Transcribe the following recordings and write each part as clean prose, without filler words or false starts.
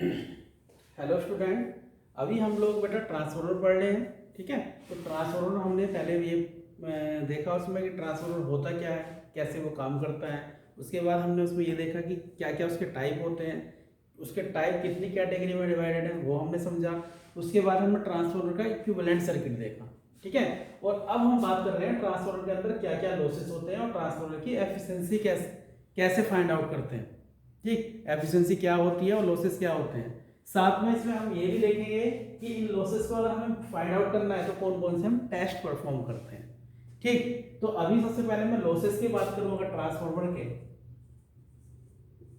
Hello student, अभी हम लोग बेटा ट्रांसफार्मर पढ़ रहे हैं। ठीक है, तो ट्रांसफार्मर हमने पहले ये देखा उसमें कि ट्रांसफार्मर होता क्या है, कैसे वो काम करता है। उसके बाद हमने उसमें ये देखा कि क्या क्या उसके टाइप होते हैं, उसके टाइप कितनी कैटेगरी में डिवाइडेड है वो हमने समझा। उसके बाद हमने ट्रांसफार्मर का इक्विवेलेंट सर्किट देखा। ठीक है, और अब हम बात कर रहे हैं ट्रांसफार्मर के अंदर क्या क्या लॉसेस होते हैं और ट्रांसफार्मर की एफिशिएंसी कैसे कैसे फाइंड आउट करते हैं। ठीक, एफिशिएंसी क्या होती है और लॉसेस क्या होते हैं। साथ में इसमें हम ये भी देखेंगे कि इन लॉसेस को अगर हमें फाइंड आउट करना है तो कौन कौन से हम टेस्ट परफॉर्म करते हैं। ठीक, तो अभी सबसे पहले मैं लॉसेस की बात करूंगा ट्रांसफार्मर के।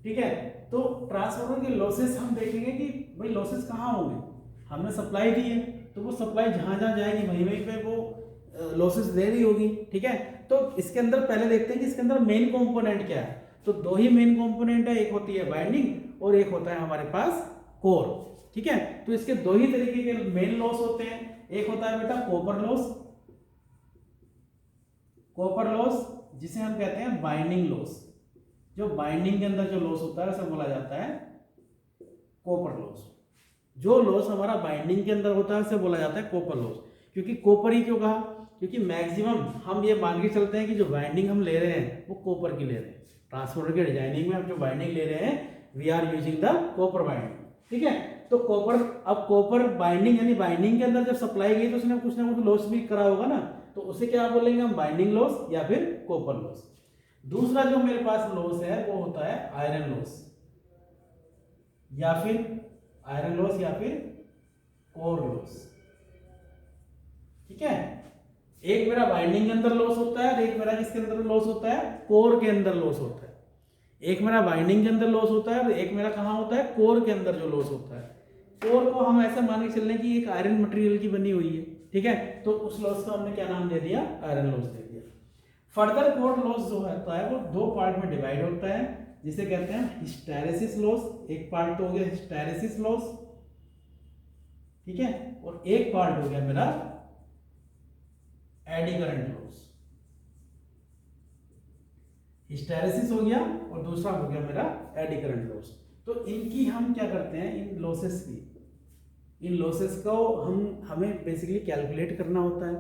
ठीक है, तो ट्रांसफार्मर के लॉसेस हम देखेंगे कि भाई लॉसेस कहाँ होंगे। हमने सप्लाई दी है तो वो सप्लाई जहां जहां जाएगी वहीं वहीं पे वो लॉसेस दे रही होगी। ठीक है, तो इसके अंदर पहले देखते हैं कि इसके अंदर मेन कंपोनेंट क्या है। तो दो ही मेन कंपोनेंट है, एक होती है बाइंडिंग और एक होता है हमारे पास कोर। ठीक है, तो इसके दो ही तरीके के मेन लॉस होते हैं। एक होता है बेटा कॉपर लॉस जिसे हम कहते हैं बाइंडिंग लॉस। जो बाइंडिंग के अंदर जो लॉस होता है उसे बोला जाता है कॉपर लॉस। जो लॉस हमारा बाइंडिंग के अंदर होता है उसे बोला जाता है कॉपर लॉस। क्योंकि कॉपर ही क्यों कहा, क्योंकि मैक्सिमम हम ये मान के चलते हैं कि जो बाइंडिंग हम ले रहे हैं वो कॉपर की ले रहे हैं। ट्रांसफार्मर के डिजाइनिंग में हम जो बाइंडिंग ले रहे हैं we are using the copper binding. ठीक है, तो कॉपर बाइंडिंग यानी बाइंडिंग के अंदर जब सप्लाई गई तो उसने कुछ ना कुछ लॉस भी करा होगा ना, तो उसे क्या बोलेंगे हम, बाइंडिंग लॉस या फिर कॉपर लॉस। दूसरा जो मेरे पास लॉस है वो होता है आयरन लॉस या फिर कोर लॉस। ठीक है, एक मेरा बाइंडिंग के अंदर लॉस होता है और एक मेरा किसके अंदर लॉस होता है, कोर के अंदर लॉस होता है। एक मेरा बाइंडिंग के अंदर लॉस होता है और एक मेरा कहाँ होता है, कोर के अंदर जो लॉस होता है। कोर को हम ऐसे मान के चल रहे हैं कि एक आयरन मटेरियल की बनी हुई है। ठीक है, तो उस लॉस का हमने क्या नाम दे दिया, आयरन लॉस दे दिया। फर्दर कोर लॉस जो होता है वो दो पार्ट में डिवाइड होता है, जिसे कहते हैं हिस्टैरिसीस लॉस। एक पार्ट तो हो गया हिस्टैरिसीस लॉस, ठीक है, और एक पार्ट हो गया मेरा एडी करंट लॉस। हिस्टैरिसीस हो गया और दूसरा हो गया मेरा एडी करंट लॉस। तो इनकी हम क्या करते हैं, इन लॉसेस को हमें बेसिकली कैलकुलेट करना होता है।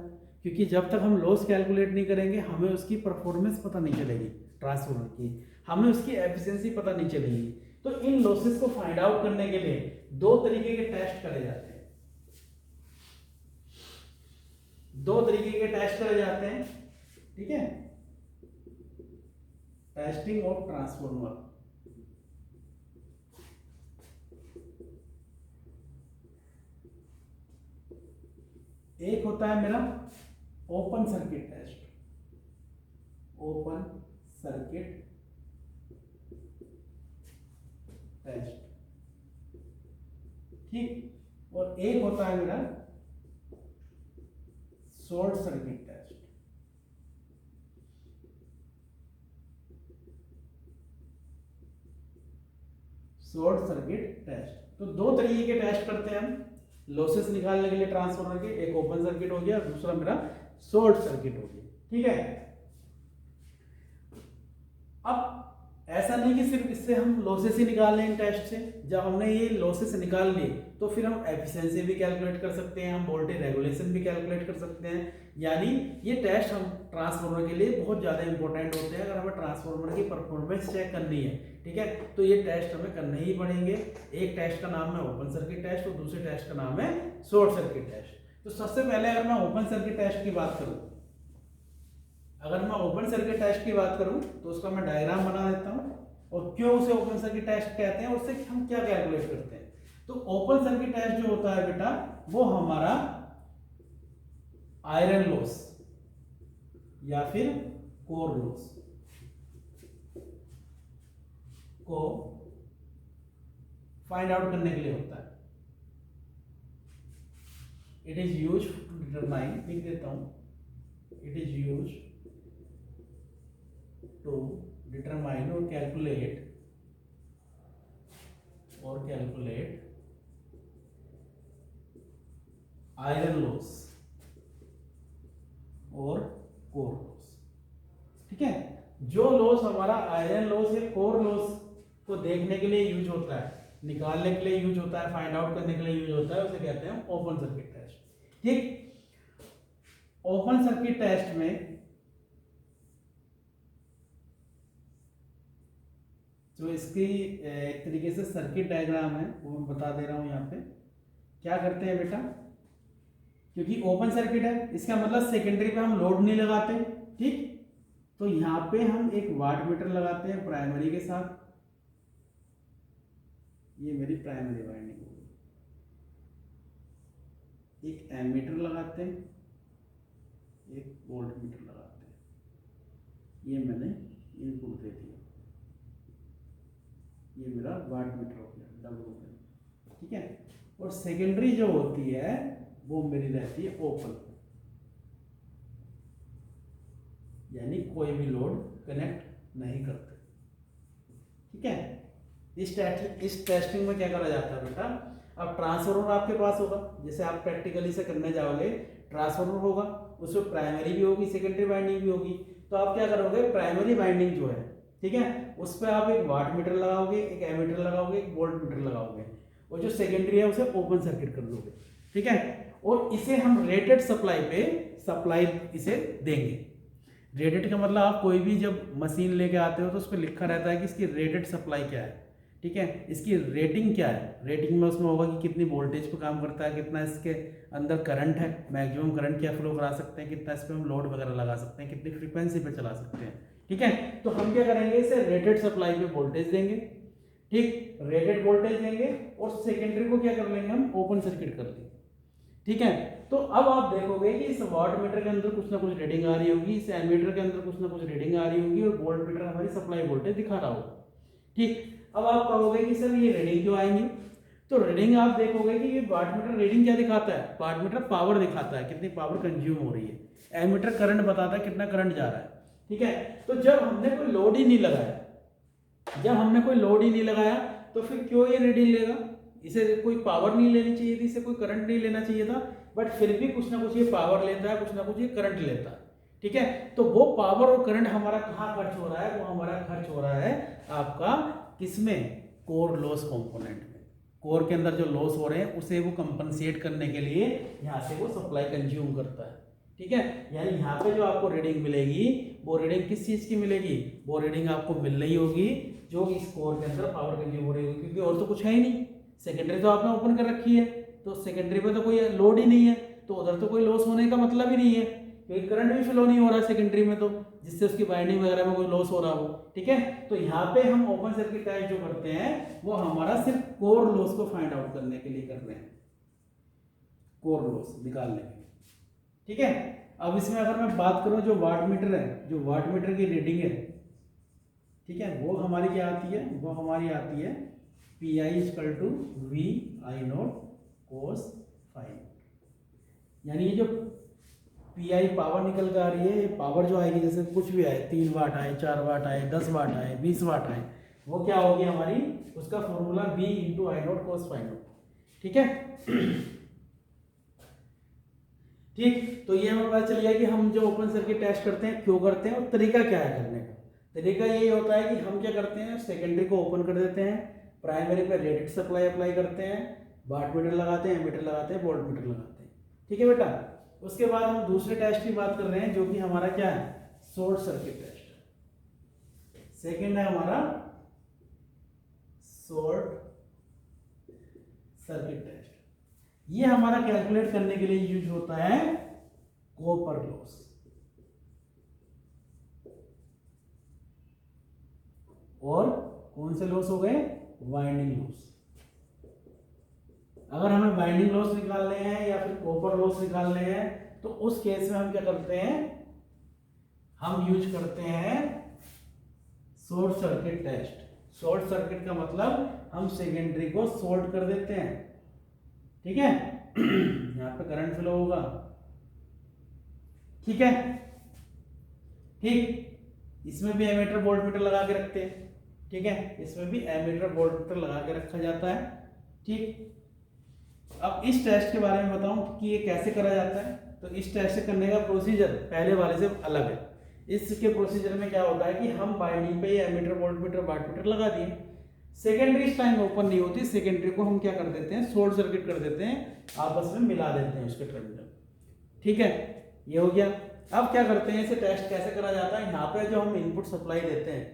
क्योंकि जब तक हम लॉस कैलकुलेट नहीं करेंगे हमें उसकी परफॉर्मेंस पता नहीं चलेगी ट्रांसफार्मर की, हमें उसकी एफिशिएंसी पता नहीं चलेगी। तो इन लॉसेस को फाइंड आउट करने के लिए दो तरीके के टेस्ट करे जाते हैं। ठीक है, टेस्टिंग ऑफ ट्रांसफार्मर। एक होता है मेरा ओपन सर्किट टेस्ट, ठीक, और एक होता है मेरा शॉर्ट सर्किट टेस्ट। तो दो तरीके के टेस्ट करते हैं हम लॉसेस निकालने के लिए ट्रांसफार्मर के। एक ओपन सर्किट हो गया, दूसरा मेरा शॉर्ट सर्किट हो गया। ठीक है, अब ऐसा नहीं कि सिर्फ इससे हम लॉसेस ही निकाल लें इन टेस्ट से। जब हमने ये लॉसेस निकाल लिए तो फिर हम एफिशिएंसी भी कैलकुलेट कर सकते हैं, हम वोल्टेज रेगुलेशन भी कैलकुलेट कर सकते हैं। यानी ये टेस्ट हम ट्रांसफार्मर के लिए बहुत ज़्यादा इंपॉर्टेंट होते हैं अगर हमें ट्रांसफार्मर की परफॉर्मेंस चेक करनी है। ठीक है, तो ये टेस्ट हमें करने ही पड़ेंगे। एक टेस्ट का नाम है ओपन सर्किट टेस्ट और दूसरे टेस्ट का नाम है शॉर्ट सर्किट टेस्ट। तो सबसे पहले अगर मैं ओपन सर्किट टेस्ट की बात करूँ तो उसका मैं डायग्राम बना देता हूं और क्यों उसे ओपन सर्किट टेस्ट कहते हैं और उससे हम क्या कैलकुलेट करते हैं। तो ओपन सर्किट टेस्ट जो होता है बेटा वो हमारा आयरन लॉस या फिर कोर लॉस को फाइंड आउट करने के लिए होता है। It is use to determine, लिख देता हूं, it is use to determine or calculate iron loss और कोर लॉस। ठीक है, जो लॉस हमारा आयरन लॉस या कोर लॉस को देखने के लिए यूज होता है निकालने के लिए यूज होता है, फाइंड आउट करने के लिए यूज होता है, उसे कहते हैं ओपन सर्किट टेस्ट। ठीक, ओपन सर्किट टेस्ट में जो इसकी एक तरीके से सर्किट डायग्राम है वो मैं बता दे रहा हूं। यहाँ पे क्या करते हैं बेटा, क्योंकि ओपन सर्किट है इसका मतलब सेकेंडरी पे हम लोड नहीं लगाते। ठीक, तो यहाँ पे हम एक वाट मीटर लगाते हैं प्राइमरी के साथ, ये मेरी प्राइमरी वाइंडिंग होगी। एक एमीटर लगाते हैं, एक वोल्ट मीटर लगाते हैं, ये मैंने इनपुट दे दिया, ये मेरा वाट मीटर हो गया डब्ल्यू में। ठीक है, और सेकेंडरी जो होती है वो मेरी रहती है ओपन, यानी कोई भी लोड कनेक्ट नहीं करते। ठीक है, इस टेस्टिंग में क्या करा जाता है बेटा, अब ट्रांसफार्मर आपके पास होगा, जैसे आप प्रैक्टिकली से करने जाओगे, ट्रांसफार्मर होगा, उसमें प्राइमरी भी होगी, सेकेंडरी वाइंडिंग भी होगी। तो आप क्या करोगे, प्राइमरी वाइंडिंग जो है, ठीक है, उस पर आप एक वाट मीटर लगाओगे, एक एमीटर लगाओगे, एक वोल्ट मीटर लगाओगे, और जो सेकेंडरी है उसे ओपन सर्किट कर दोगे। ठीक है, और इसे हम रेटेड सप्लाई पे सप्लाई इसे देंगे। रेटेड का मतलब आप कोई भी जब मशीन लेके आते हो तो उस पर लिखा रहता है कि इसकी रेटेड सप्लाई क्या है। ठीक है, इसकी रेटिंग क्या है, रेटिंग में उसमें होगा कि कितनी वोल्टेज पे काम करता है, कितना इसके अंदर करंट है, मैक्सिमम करंट क्या फ्लो करा सकते हैं, कितना इस पर हम लोड वगैरह लगा सकते हैं, कितनी फ्रीक्वेंसी पे चला सकते हैं। ठीक है, तो हम क्या करेंगे, इसे रेटेड सप्लाई पे वोल्टेज देंगे। ठीक, रेटेड वोल्टेज देंगे, और सेकेंडरी को क्या कर लेंगे, हम ओपन सर्किट कर लेंगे। ठीक है, तो अब आप देखोगे कि इस वाट मीटर के अंदर कुछ ना कुछ रीडिंग आ रही होगी, इस एमीटर के अंदर कुछ ना कुछ रीडिंग आ रही होगी, और वोल्ट मीटर हमारी सप्लाई वोल्टेज दिखा रहा होगा। ठीक, अब आप कहोगे कि सर ये रीडिंग क्यों आएंगी, तो रीडिंग आप देखोगे कि ये वाट मीटर रीडिंग क्या दिखाता है, वाट मीटर पावर दिखाता है, कितनी पावर कंज्यूम हो रही है, एमीटर करंट बताता है कितना करंट जा रहा है। ठीक है, तो जब हमने कोई लोड ही नहीं लगाया, तो फिर क्यों ये रीडिंग लेगा, इसे कोई पावर नहीं लेनी चाहिए थी, इसे कोई करंट नहीं लेना चाहिए था, बट फिर भी कुछ ना कुछ ये पावर लेता है, कुछ ना कुछ ये करंट लेता है। ठीक है, तो वो पावर और करंट हमारा कहाँ खर्च हो रहा है, वो हमारा खर्च हो रहा है आपका किसमें, कोर लॉस कंपोनेंट में। कोर के अंदर जो लॉस हो रहे हैं उसे वो कंपनसेट करने के लिए यहाँ से वो सप्लाई कंज्यूम करता है। ठीक है, यानी यहाँ पे जो आपको रीडिंग मिलेगी वो रीडिंग किस चीज़ की मिलेगी, वो रीडिंग आपको मिल रही होगी जो इस कोर के अंदर पावर कंज्यूम हो रही होगी, क्योंकि और तो कुछ है ही नहीं। सेकेंडरी तो आपने ओपन कर रखी है, तो सेकेंडरी पे तो कोई लोड ही नहीं है, तो उधर तो कोई लॉस होने का मतलब ही नहीं है, क्योंकि करंट भी फ्लो नहीं हो रहा है सेकेंडरी में, तो जिससे उसकी बाइंडिंग वगैरह में कोई लॉस हो रहा हो। ठीक है, तो यहाँ पे हम ओपन सर्किट टेस्ट जो करते हैं वो हमारा सिर्फ कोर लॉस को फाइंड आउट करने के लिए कर रहे हैं, कोर लॉस निकालने के लिए। ठीक है, अब इसमें अगर मैं बात करूं जो वाट मीटर है, जो वाट मीटर की रीडिंग है, ठीक है, वो हमारी क्या आती है, वो हमारी आती है PI = VI0 cos phi। यानी ये जो PI पावर निकल कर आ रही है, ये पावर जो आएगी, जैसे कुछ भी आए, 3 वाट आए, 4 वाट आए, 10 वाट आए, 20 वाट आए, वो क्या होगी हमारी, उसका formula V × I0 cos phi0। ठीक है, ठीक, तो ये हमें पता चल गया कि हम जो ओपन सर्किट टेस्ट करते हैं क्यों करते हैं और तरीका क्या है करने का। तरीका यही होता है कि हम क्या करते हैं, सेकेंडरी को ओपन कर देते हैं, प्राइमरी पे रेटेड सप्लाई अप्लाई करते हैं, वाट मीटर लगाते हैं, एमीटर लगाते हैं, वोल्ट मीटर लगाते हैं। ठीक है बेटा, उसके बाद हम दूसरे टेस्ट की बात कर रहे हैं जो कि हमारा क्या है, शॉर्ट सर्किट टेस्ट। सेकेंड है हमारा शॉर्ट सर्किट टेस्ट। ये हमारा कैलकुलेट करने के लिए यूज होता है कॉपर लॉस। और कौन से लॉस हो गए, वाइंडिंग लॉस। अगर हमें वाइंडिंग लॉस निकालने हैं या फिर कॉपर लॉस निकालने हैं तो उस केस में हम क्या करते हैं, हम यूज करते हैं short circuit test. Short circuit का मतलब हम सेकेंडरी को शॉर्ट कर देते हैं। ठीक है, यहां पे करंट फ्लो होगा। ठीक है, ठीक, इसमें भी एमीटर वोल्ट मीटर लगा के रखते हैं। ठीक है, इसमें भी एमीटर वोल्ट मीटर लगा के रखा जाता है। ठीक, अब इस टेस्ट के बारे में बताऊं कि ये कैसे करा जाता है। तो इस टेस्ट करने का प्रोसीजर पहले वाले से अलग है। इसके प्रोसीजर में क्या होता है कि हम बाइंडिंग पे ये ammeter volt meter watt meter लगा दिए, सेकेंडरी इस टाइम ओपन नहीं होती, सेकेंडरी को हम क्या कर देते हैं, शॉर्ट सर्किट कर देते हैं, आपस में मिला देते हैं उसके टर्मिनल। ठीक है, ये हो गया। अब क्या करते हैं, इसे टेस्ट कैसे करा जाता है, यहाँ पे जो हम इनपुट सप्लाई देते हैं,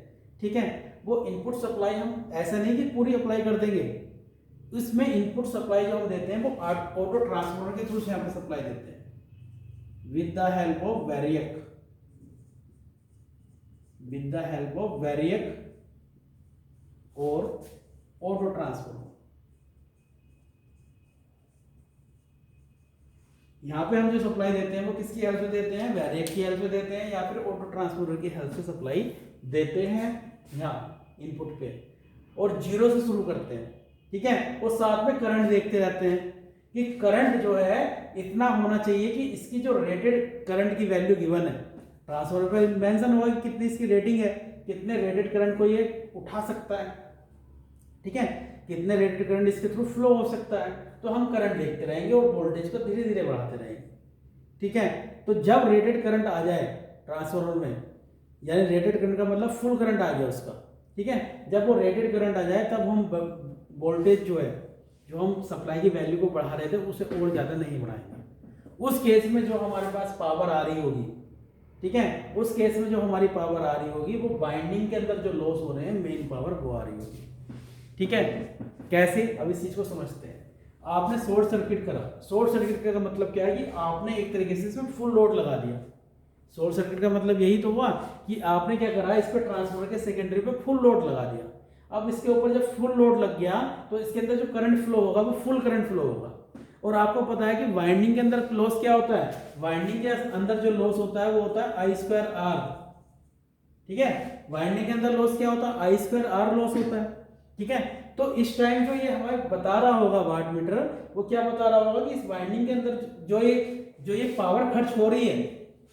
ठीक है, वो इनपुट सप्लाई हम ऐसा नहीं कि पूरी अप्लाई कर देंगे, इसमें इनपुट सप्लाई जो हम देते हैं वो ऑटो ट्रांसफार्मर के थ्रू से यहाँ पे सप्लाई देते हैं with the help of variac, with the help of variac और ऑटो ट्रांसफार्मर। यहाँ पे हम जो सप्लाई देते हैं वो किसकी हेल्प से देते हैं, वैरियक की हेल्प से देते हैं या फिर ऑटो ट्रांसफार्मर की हेल्प से सप्लाई देते हैं यहाँ इनपुट पे, और जीरो से शुरू करते हैं। ठीक है, और साथ में करंट देखते रहते हैं कि करंट जो है इतना होना चाहिए कि इसकी जो रेटेड करंट की वैल्यू गिवन है, ट्रांसफार्मर पे मेंशन होगा कि कितनी इसकी रेटिंग है, कितने रेटेड करंट को ये उठा सकता है, ठीक है, कितने रेटेड करंट इसके थ्रू फ्लो हो सकता है, तो हम करंट देखते रहेंगे और वोल्टेज को धीरे धीरे बढ़ाते रहेंगे। ठीक है, तो जब रेटेड करंट आ जाए ट्रांसफार्मर में, यानी रेटेड करंट का मतलब फुल करंट आ गया उसका, ठीक है, जब वो रेटेड करंट आ जाए तब हम वोल्टेज जो है, जो हम सप्लाई की वैल्यू को बढ़ा रहे थे उसे और ज़्यादा नहीं बढ़ाएंगे। उस केस में जो हमारे पास पावर आ रही होगी, ठीक है, उस केस में जो हमारी पावर आ रही होगी वो बाइंडिंग के अंदर जो लॉस हो रहे हैं मेन पावर वो आ रही होगी। ठीक है, कैसे, अब इस चीज़ को समझते हैं। आपने शॉर्ट सर्किट करा, शॉर्ट सर्किट का मतलब क्या है कि आपने एक तरीके से इसमें फुल लोड लगा दिया। शॉर्ट सर्किट का मतलब यही तो हुआ कि आपने क्या करा, इस पर ट्रांसफार्मर के सेकेंडरी पे फुल लोड लगा दिया। अब इसके ऊपर जब फुल लोड लग गया तो इसके अंदर जो करंट फ्लो होगा वो फुल करंट फ्लो होगा। और आपको पता है कि वाइंडिंग के अंदर लॉस क्या होता है, वाइंडिंग के अंदर जो लॉस होता है वो होता है I2R। ठीक है, वाइंडिंग के अंदर लॉस क्या होता है, I2R लॉस होता है। ठीक है, तो इस टाइम जो ये हमें बता रहा होगा वाट मीटर, वो क्या बता रहा होगा कि इस वाइंडिंग के अंदर जो ये पावर खर्च हो रही है,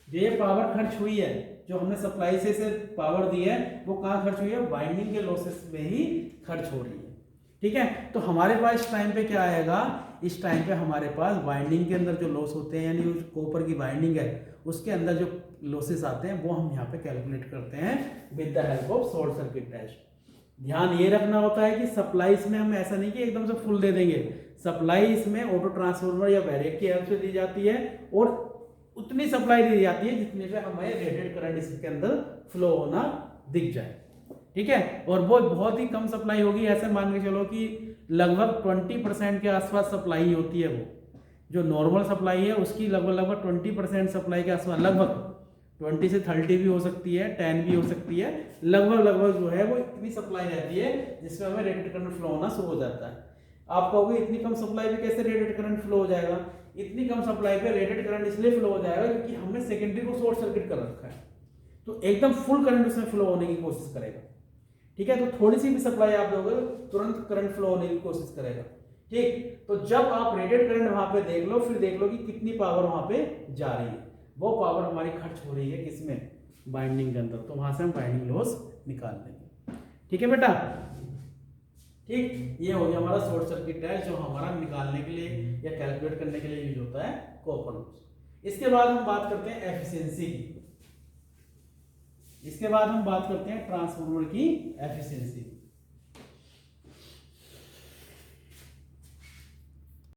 जो ये पावर खर्च हुई है, जो हमने सप्लाई से पावर दी है, वो कहाँ खर्च हुई है, वाइंडिंग के लॉसेस में ही खर्च हो रही है। ठीक है, तो हमारे पास इस टाइम पे क्या आएगा, इस टाइम पे हमारे पास वाइंडिंग के अंदर जो लॉस होते हैं, यानी कॉपर की वाइंडिंग है उसके अंदर जो लॉसेस आते हैं वो हम यहाँ पे कैलकुलेट करते हैं with the help of short circuit test. ध्यान ये रखना होता है कि सप्लाई इसमें हम ऐसा नहीं कि एकदम से फुल दे देंगे, सप्लाई इसमें ऑटो ट्रांसफार्मर या वैरियक की हेल्प से दी जाती है और उतनी सप्लाई दी जाती है जितने पे हमें रेटेड करंट इसके अंदर फ्लो होना दिख जाए। ठीक है, और वो बहुत ही कम सप्लाई होगी, ऐसे मान के चलो कि लगभग 20% के आसपास सप्लाई होती है। वो जो नॉर्मल सप्लाई है उसकी लगभग 20% सप्लाई के आसपास, लगभग 20 से 30 भी हो सकती है, 10 भी हो सकती है, लगभग जो है वो इतनी सप्लाई रहती है जिसमें हमें रेटेड करंट फ्लो होना शुरू हो जाता है। आप कहोगे इतनी कम सप्लाई पे कैसे रेटेड करंट फ्लो हो जाएगा, इतनी कम सप्लाई पे रेटेड करंट इसलिए फ्लो हो जाएगा क्योंकि हमने सेकेंडरी को शॉर्ट सर्किट कर रखा है, तो एकदम फुल करंट उसमें फ्लो होने की कोशिश करेगा। ठीक है, तो थोड़ी सी भी सप्लाई आप दोगे तुरंत करंट फ्लो होने की कोशिश करेगा। ठीक, तो जब आप रेटेड करंट वहां पे देख लो, फिर देख लो कि कितनी पावर वहां पे जा रही है, वो पावर हमारी खर्च हो रही है किसमें, बाइंडिंग के अंदर, तो वहां से हम बाइंडिंग लॉस निकाल देंगे। ठीक है बेटा, ठीक, ये हो गया हमारा शॉर्ट सर्किट टेस्ट जो हमारा निकालने के लिए या कैलकुलेट करने के लिए यूज होता है कॉपर लॉस। इसके बाद हम बात करते हैं एफिशिएंसी की, इसके बाद हम बात करते हैं ट्रांसफार्मर की एफिशिएंसी।